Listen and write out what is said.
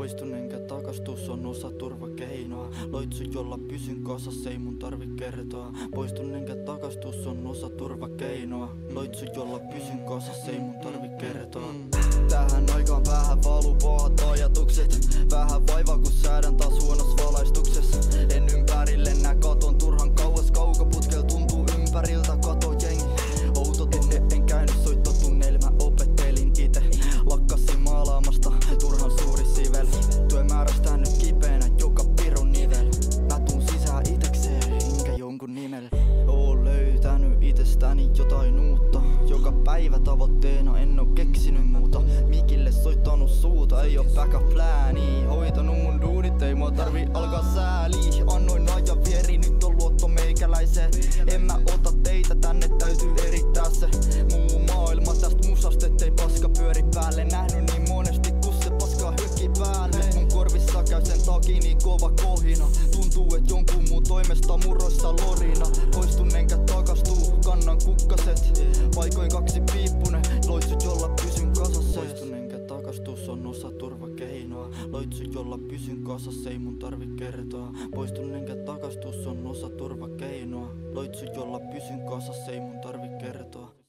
Poistun enkä takastus on osa turvakeinoa. Loitsu jolla pysyn kasassa ei mun tarvi kertoa. Poistun enkä takastus on osa turvakeinoa. Loitsu jolla pysyn kasassa ei mun tarvi kertoa. Tähän aikaan vähän valuu pahat ajatukset. Vähän vaivaa kun säädän taas huonossa valaistuksessa. En ympärille nää katon turhan kauas kaukoputkel tuntuu ympäriltä kato jengi. Outo tunne en käynyt soittotunneilla mä opettelin ite. Lakkasin maalaamasta turhan suuri sivel. Työmäärästä nyt kipeänä joka pirun nivel. Mä tuun sisään itekseen enkä jonkun nimellä. Oon löytänyt itsestäni jotain uutta. Joka päivä tavoitteena en oo keksinyt muuta. Mikille soittanut suuta ei oo backup plani. Hoitanut mun duunit ei mua tarvi alkaa sääliä. Annoin ajan vieri nyt on luotto meikäläiseen. En mä ota teitä tänne täytyy erittää se muu maailma tästä musasta ettei paska pyöri päälle. Nähnyt niin monesti kun se paskaa hyökkii päälle. Mun korvissa käy sen takia niin kova kohina. Tuntuu et jonkun muun toimesta murroissa lorina. Poistun enkä takastuu, kannan kukkaset. Paikoin kaksi piippunen, loitsut jolla pysyn kasassa. Poistun enkä takastus on osa turvakeinoa. Loitsu jolla pysyn kasassa ei mun tarvi kertoa. Poistun enkä takastus on osa turvakeinoa. Loitsu jolla pysyn kasassa ei mun tarvi kertoa.